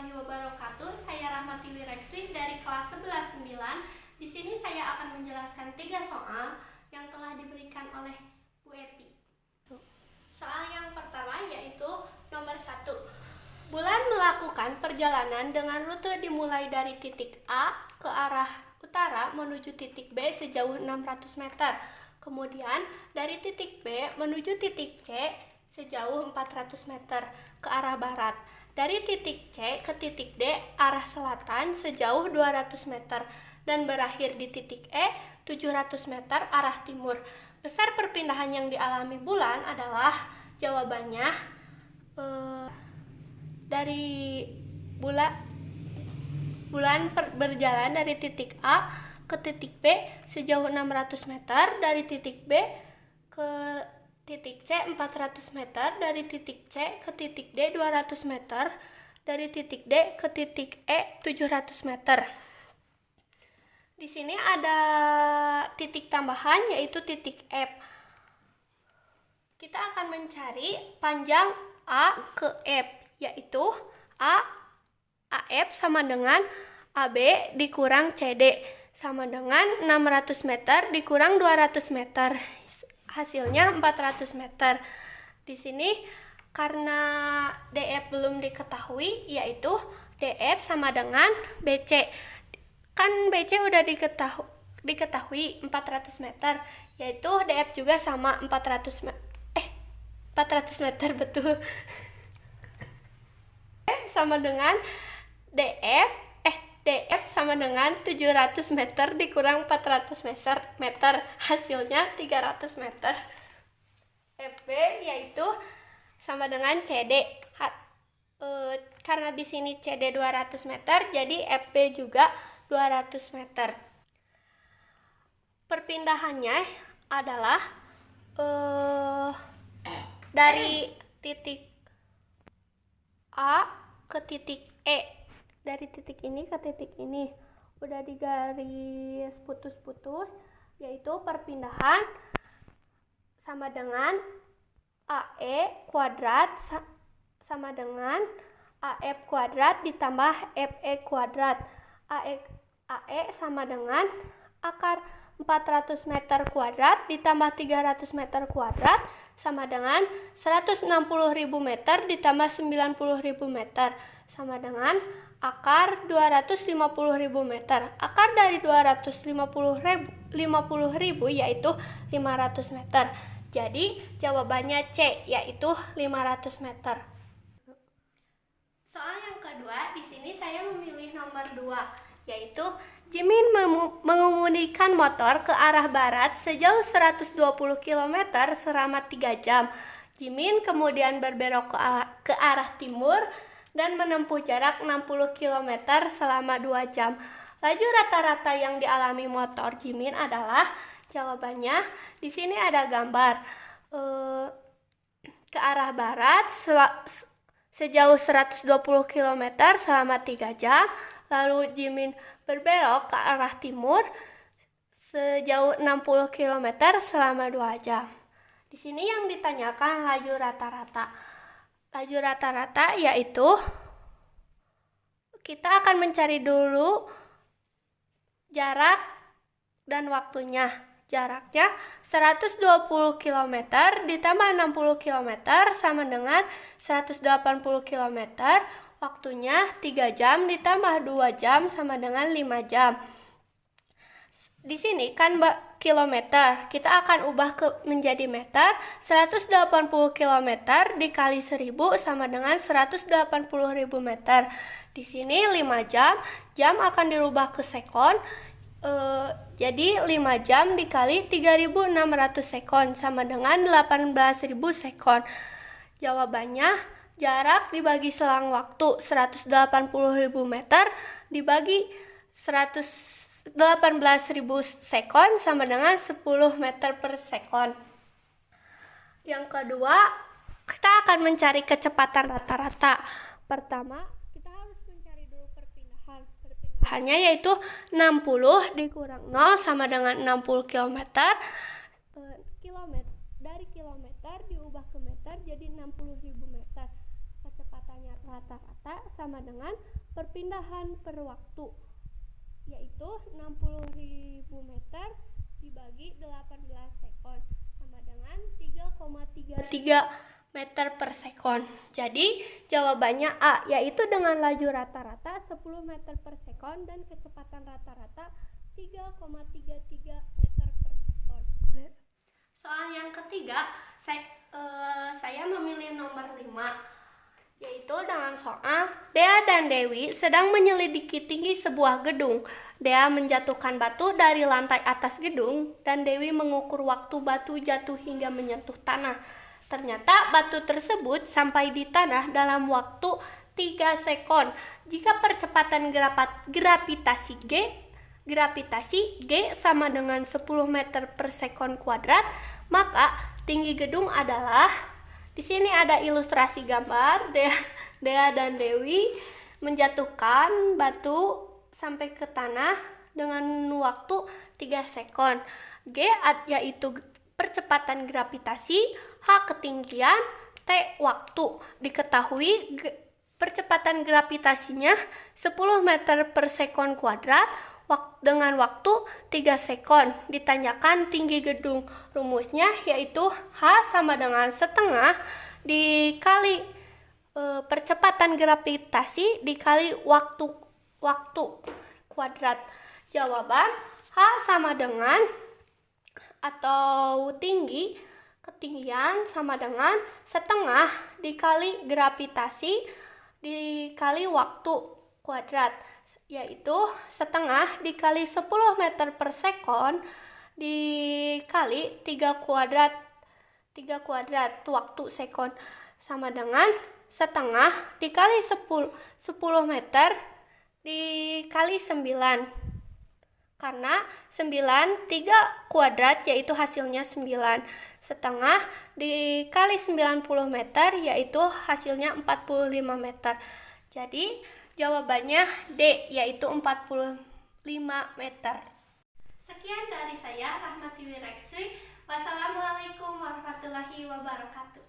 warahmatullahi wabarakatuh. Saya Rahmati Wirekswi dari kelas 11-9. Di sini saya akan menjelaskan 3 soal yang telah diberikan oleh Bu Epi. Soal yang pertama yaitu nomor 1. Bulan melakukan perjalanan dengan rute dimulai dari titik A ke arah utara menuju titik B sejauh 600 meter. Kemudian dari titik B menuju titik C sejauh 400 meter ke arah barat. Dari titik C ke titik D arah selatan sejauh 200 meter dan berakhir di titik E 700 meter arah timur. Besar perpindahan yang dialami bulan adalah jawabannya dari bulan berjalan dari titik A ke titik B sejauh 600 meter, dari titik B ke titik C 400 meter, dari titik C ke titik D 200 meter, dari titik D ke titik E 700 meter. Di sini ada titik tambahan yaitu titik F. Kita akan mencari panjang A ke F, yaitu AF sama dengan AB dikurang CD sama dengan 600 meter dikurang 200 meter. Hasilnya 400 meter. Di sini karena DF belum diketahui, yaitu DF sama dengan BC. Kan BC udah diketahui 400 meter, yaitu DF juga sama 400 meter betul. Sama dengan DF sama dengan 700 meter dikurang 400 meter, hasilnya 300 meter. FB yaitu sama dengan CD. Karena di sini CD 200 meter, jadi FB juga 200 meter. Perpindahannya adalah dari titik A ke titik E. Dari titik ini ke titik ini udah digaris putus-putus, yaitu perpindahan sama dengan AE kuadrat sama dengan AF kuadrat ditambah FE kuadrat. AE sama dengan akar 400 meter kuadrat ditambah 300 meter kuadrat sama dengan 160.000 meter ditambah 90.000 meter sama dengan akar 250.000 meter. Akar dari 250.000 yaitu 500 meter. Jadi jawabannya C yaitu 500 meter. Soal yang kedua, di sini saya memilih nomor 2, yaitu Jimin mengemudikan motor ke arah barat sejauh 120 km selama 3 jam. Jimin kemudian berbelok ke arah timur dan menempuh jarak 60 km selama 2 jam. Laju rata-rata yang dialami motor Jimin adalah, jawabannya di sini ada gambar ke arah barat sejauh 120 km selama 3 jam. Lalu Jimin berbelok ke arah timur sejauh 60 km selama 2 jam. Di sini yang ditanyakan laju rata-rata. Laju rata-rata yaitu kita akan mencari dulu jarak dan waktunya. Jaraknya 120 km ditambah 60 km sama dengan 180 km. Waktunya 3 jam ditambah 2 jam sama dengan 5 jam. Di sini kan kilometer, kita akan ubah menjadi meter. 180 km dikali 1000 sama dengan 180.000 meter. Di sini 5 jam, jam akan dirubah ke sekon. Jadi 5 jam dikali 3.600 sekon sama dengan 18.000 sekon. Jawabannya jarak dibagi selang waktu 180.000 meter dibagi 118.000 sekon sama dengan 10 meter per sekon. Yang kedua, kita akan mencari kecepatan rata-rata. Pertama, kita harus mencari dulu perpindahan. Perpindahannya yaitu 60 dikurang 0 sama dengan 60 km. Dari kilometer diubah ke meter jadi 60.000 meter. Kecepatannya rata-rata sama dengan perpindahan per waktu, yaitu 60.000 meter dibagi 18 sekon sama dengan 3,33 meter per sekon. Jadi jawabannya A, yaitu dengan laju rata-rata 10 meter per sekon dan kecepatan rata-rata 3,33 meter per sekon. Soal yang ketiga, saya memilih nomor 5, yaitu dengan soal Dea dan Dewi sedang menyelidiki tinggi sebuah gedung. Dea menjatuhkan batu dari lantai atas gedung dan Dewi mengukur waktu batu jatuh hingga menyentuh tanah. Ternyata batu tersebut sampai di tanah dalam waktu 3 sekon. Jika percepatan gravitasi G sama dengan 10 meter per sekon kuadrat, maka tinggi gedung adalah, di sini ada ilustrasi gambar Dea dan Dewi menjatuhkan batu sampai ke tanah dengan waktu 3 sekon. G yaitu percepatan gravitasi, H ketinggian, T waktu. Diketahui percepatan gravitasinya 10 meter per sekon kuadrat dengan waktu 3 sekon. Ditanyakan tinggi gedung. Rumusnya yaitu H sama dengan setengah dikali percepatan gravitasi dikali waktu kuadrat. Jawaban H sama dengan, atau ketinggian sama dengan setengah dikali gravitasi dikali waktu kuadrat, yaitu setengah dikali 10 meter per sekon dikali 3 kuadrat waktu sekon sama dengan setengah dikali 10 meter dikali 9. Karena 9, 3 kuadrat yaitu hasilnya 9. Setengah dikali 90 meter yaitu hasilnya 45 meter. Jadi jawabannya D, yaitu 45 meter. Sekian dari saya, Rahmati Wirekswi. Wassalamualaikum warahmatullahi wabarakatuh.